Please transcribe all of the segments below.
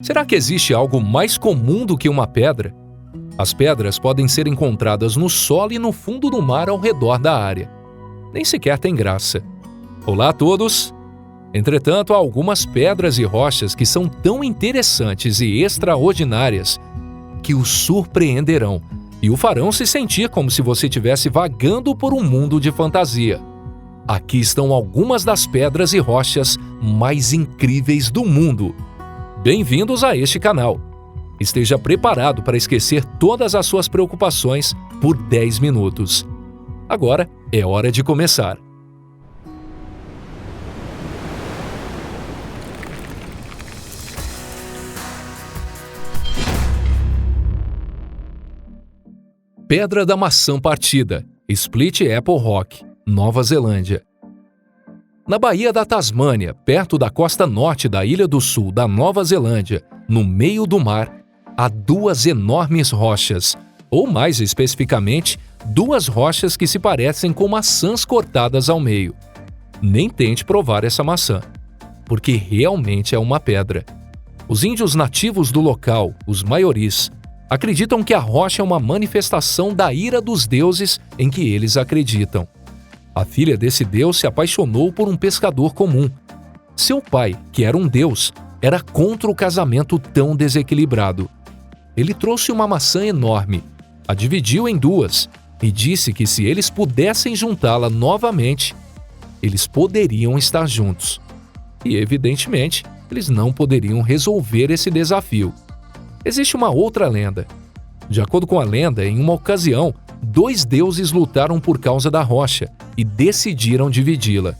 Será que existe algo mais comum do que uma pedra? As pedras podem ser encontradas no solo e no fundo do mar ao redor da área. Nem sequer tem graça. Olá a todos! Entretanto, há algumas pedras e rochas que são tão interessantes e extraordinárias que o surpreenderão e o farão se sentir como se você estivesse vagando por um mundo de fantasia. Aqui estão algumas das pedras e rochas mais incríveis do mundo. Bem-vindos a este canal. Esteja preparado para esquecer todas as suas preocupações por 10 minutos. Agora é hora de começar. Pedra da Maçã Partida, Split Apple Rock, Nova Zelândia. Na Baía da Tasmânia, perto da costa norte da Ilha do Sul da Nova Zelândia, no meio do mar, há duas enormes rochas, ou mais especificamente, duas rochas que se parecem com maçãs cortadas ao meio. Nem tente provar essa maçã, porque realmente é uma pedra. Os índios nativos do local, os maoris, acreditam que a rocha é uma manifestação da ira dos deuses em que eles acreditam. A filha desse deus se apaixonou por um pescador comum. Seu pai, que era um deus, era contra o casamento tão desequilibrado. Ele trouxe uma maçã enorme, a dividiu em duas e disse que se eles pudessem juntá-la novamente, eles poderiam estar juntos. E, evidentemente, eles não poderiam resolver esse desafio. Existe uma outra lenda. De acordo com a lenda, em uma ocasião, dois deuses lutaram por causa da rocha e decidiram dividi-la.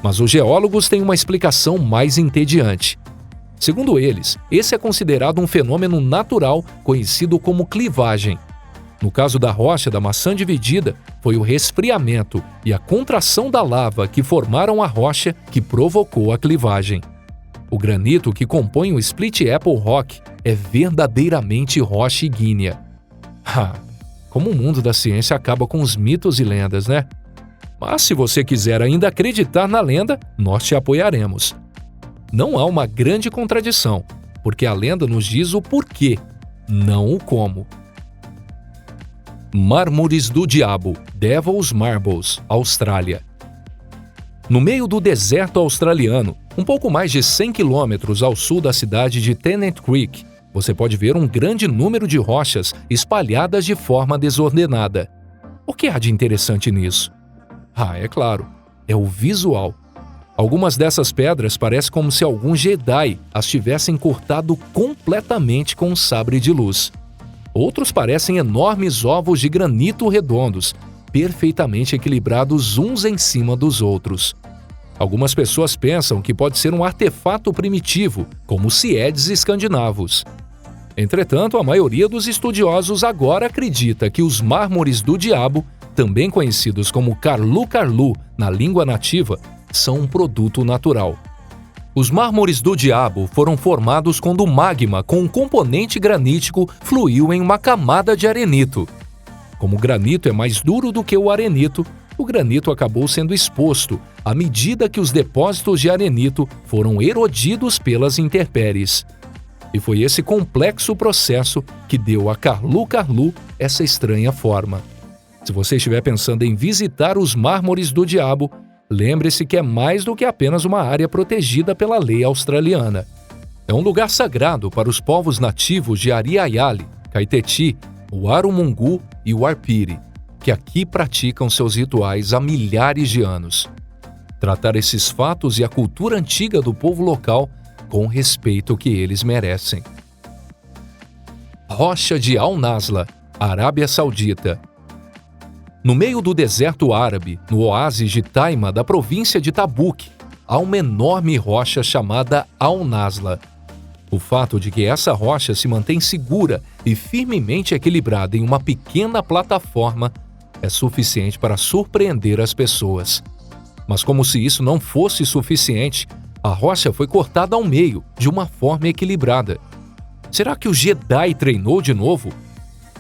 Mas os geólogos têm uma explicação mais entediante. Segundo eles, esse é considerado um fenômeno natural conhecido como clivagem. No caso da rocha da maçã dividida, foi o resfriamento e a contração da lava que formaram a rocha que provocou a clivagem. O granito que compõe o Split Apple Rock é verdadeiramente rocha ígnea. Como o mundo da ciência acaba com os mitos e lendas, né? Mas se você quiser ainda acreditar na lenda, nós te apoiaremos. Não há uma grande contradição, porque a lenda nos diz o porquê, não o como. Mármores do Diabo, Devil's Marbles, Austrália. No meio do deserto australiano, um pouco mais de 100 quilômetros ao sul da cidade de Tennant Creek, você pode ver um grande número de rochas espalhadas de forma desordenada. O que há de interessante nisso? É claro, é o visual. Algumas dessas pedras parecem como se algum Jedi as tivessem cortado completamente com um sabre de luz. Outros parecem enormes ovos de granito redondos, perfeitamente equilibrados uns em cima dos outros. Algumas pessoas pensam que pode ser um artefato primitivo, como os Siedes escandinavos. Entretanto, a maioria dos estudiosos agora acredita que os mármores do diabo, também conhecidos como Karlu na língua nativa, são um produto natural. Os mármores do diabo foram formados quando o magma com um componente granítico fluiu em uma camada de arenito. Como o granito é mais duro do que o arenito, o granito acabou sendo exposto à medida que os depósitos de arenito foram erodidos pelas intempéries. E foi esse complexo processo que deu a Karlu essa estranha forma. Se você estiver pensando em visitar os mármores do diabo, lembre-se que é mais do que apenas uma área protegida pela lei australiana. É um lugar sagrado para os povos nativos de Ariayali, Kaiteti, o Arumungu e o Arpiri, que aqui praticam seus rituais há milhares de anos. Tratar esses fatos e a cultura antiga do povo local com o respeito que eles merecem. Rocha de Al-Nazla, Arábia Saudita. No meio do deserto árabe, no oásis de Taima da província de Tabuk, há uma enorme rocha chamada Al-Nazla. O fato de que essa rocha se mantém segura e firmemente equilibrada em uma pequena plataforma é suficiente para surpreender as pessoas. Mas como se isso não fosse suficiente, a rocha foi cortada ao meio, de uma forma equilibrada. Será que o Jedi treinou de novo?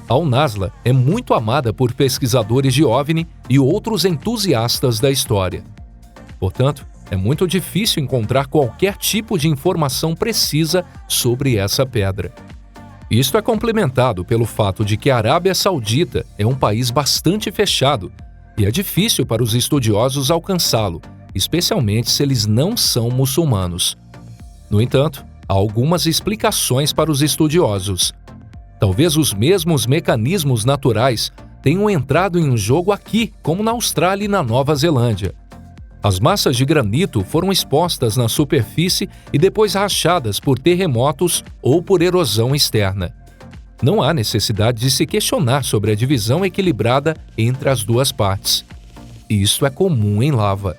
Al-Nazla é muito amada por pesquisadores de OVNI e outros entusiastas da história. Portanto, é muito difícil encontrar qualquer tipo de informação precisa sobre essa pedra. Isto é complementado pelo fato de que a Arábia Saudita é um país bastante fechado e é difícil para os estudiosos alcançá-lo, especialmente se eles não são muçulmanos. No entanto, há algumas explicações para os estudiosos. Talvez os mesmos mecanismos naturais tenham entrado em jogo aqui, como na Austrália e na Nova Zelândia. As massas de granito foram expostas na superfície e depois rachadas por terremotos ou por erosão externa. Não há necessidade de se questionar sobre a divisão equilibrada entre as duas partes. Isso é comum em lava.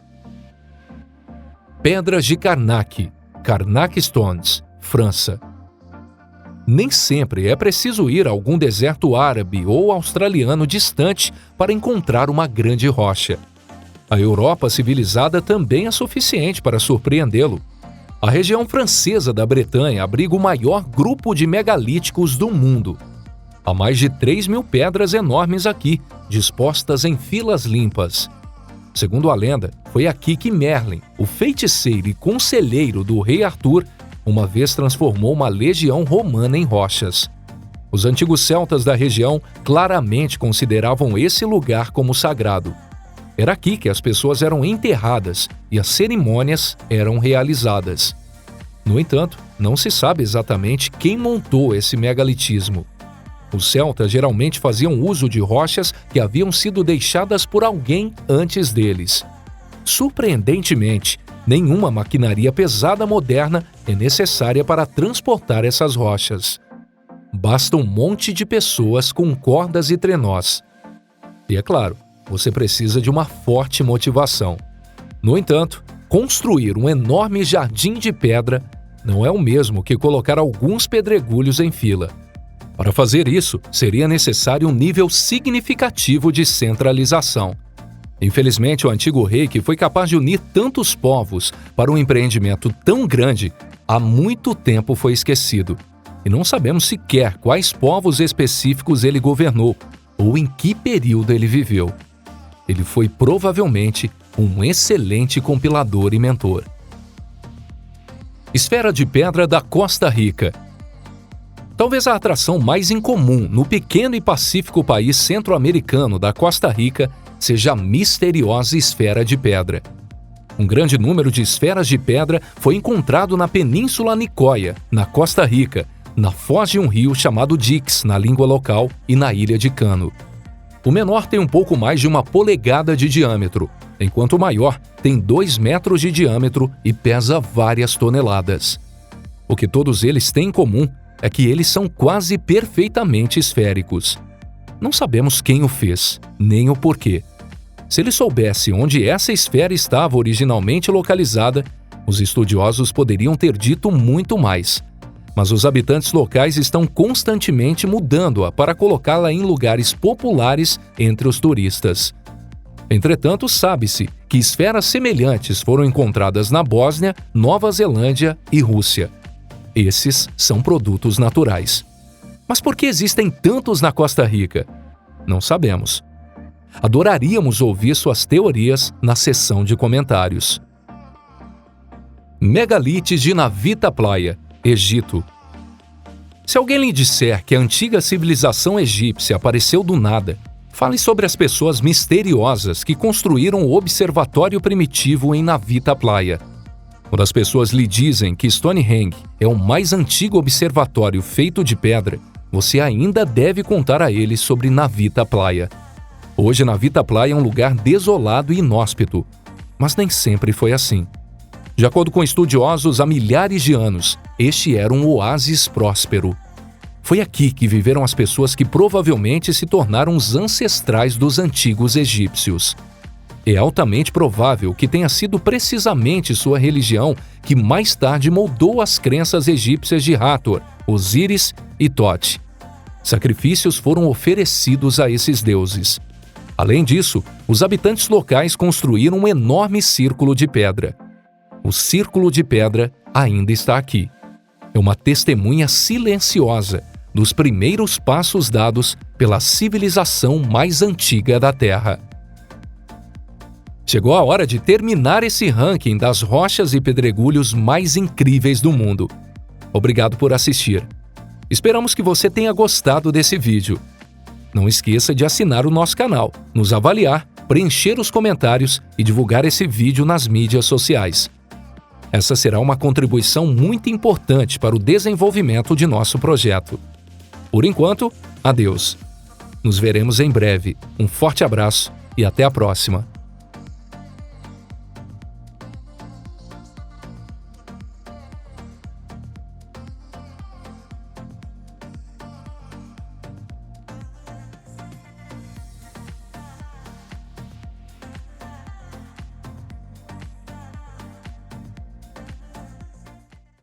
Pedras de Karnak, Karnak Stones, França. Nem sempre é preciso ir a algum deserto árabe ou australiano distante para encontrar uma grande rocha. A Europa civilizada também é suficiente para surpreendê-lo. A região francesa da Bretanha abriga o maior grupo de megalíticos do mundo. Há mais de 3.000 pedras enormes aqui, dispostas em filas limpas. Segundo a lenda, foi aqui que Merlin, o feiticeiro e conselheiro do rei Arthur, uma vez transformou uma legião romana em rochas. Os antigos celtas da região claramente consideravam esse lugar como sagrado. Era aqui que as pessoas eram enterradas e as cerimônias eram realizadas. No entanto, não se sabe exatamente quem montou esse megalitismo. Os celtas geralmente faziam uso de rochas que haviam sido deixadas por alguém antes deles. Surpreendentemente, nenhuma maquinaria pesada moderna é necessária para transportar essas rochas. Basta um monte de pessoas com cordas e trenós. E é claro, você precisa de uma forte motivação. No entanto, construir um enorme jardim de pedra não é o mesmo que colocar alguns pedregulhos em fila. Para fazer isso, seria necessário um nível significativo de centralização. Infelizmente, o antigo rei, que foi capaz de unir tantos povos para um empreendimento tão grande, há muito tempo foi esquecido. E não sabemos sequer quais povos específicos ele governou ou em que período ele viveu. Ele foi provavelmente um excelente compilador e mentor. Esfera de pedra da Costa Rica. Talvez a atração mais incomum no pequeno e pacífico país centro-americano da Costa Rica seja a misteriosa esfera de pedra. Um grande número de esferas de pedra foi encontrado na Península Nicoya, na Costa Rica, na foz de um rio chamado Dix, na língua local, e na ilha de Cano. O menor tem um pouco mais de 1 polegada de diâmetro, enquanto o maior tem 2 metros de diâmetro e pesa várias toneladas. O que todos eles têm em comum é que eles são quase perfeitamente esféricos. Não sabemos quem o fez, nem o porquê. Se ele soubesse onde essa esfera estava originalmente localizada, os estudiosos poderiam ter dito muito mais. Mas os habitantes locais estão constantemente mudando-a para colocá-la em lugares populares entre os turistas. Entretanto, sabe-se que esferas semelhantes foram encontradas na Bósnia, Nova Zelândia e Rússia. Esses são produtos naturais. Mas por que existem tantos na Costa Rica? Não sabemos. Adoraríamos ouvir suas teorias na seção de comentários. Megalites de Navita Playa, Egito. Se alguém lhe disser que a antiga civilização egípcia apareceu do nada, fale sobre as pessoas misteriosas que construíram o observatório primitivo em Navita Playa. Quando as pessoas lhe dizem que Stonehenge é o mais antigo observatório feito de pedra, você ainda deve contar a eles sobre Navita Playa. Hoje, Navita Playa é um lugar desolado e inóspito, mas nem sempre foi assim. De acordo com estudiosos, há milhares de anos, este era um oásis próspero. Foi aqui que viveram as pessoas que provavelmente se tornaram os ancestrais dos antigos egípcios. É altamente provável que tenha sido precisamente sua religião que mais tarde moldou as crenças egípcias de Hathor, Osíris e Tote. Sacrifícios foram oferecidos a esses deuses. Além disso, os habitantes locais construíram um enorme círculo de pedra. O círculo de pedra ainda está aqui. É uma testemunha silenciosa dos primeiros passos dados pela civilização mais antiga da Terra. Chegou a hora de terminar esse ranking das rochas e pedregulhos mais incríveis do mundo. Obrigado por assistir. Esperamos que você tenha gostado desse vídeo. Não esqueça de assinar o nosso canal, nos avaliar, preencher os comentários e divulgar esse vídeo nas mídias sociais. Essa será uma contribuição muito importante para o desenvolvimento de nosso projeto. Por enquanto, adeus. Nos veremos em breve. Um forte abraço e até a próxima.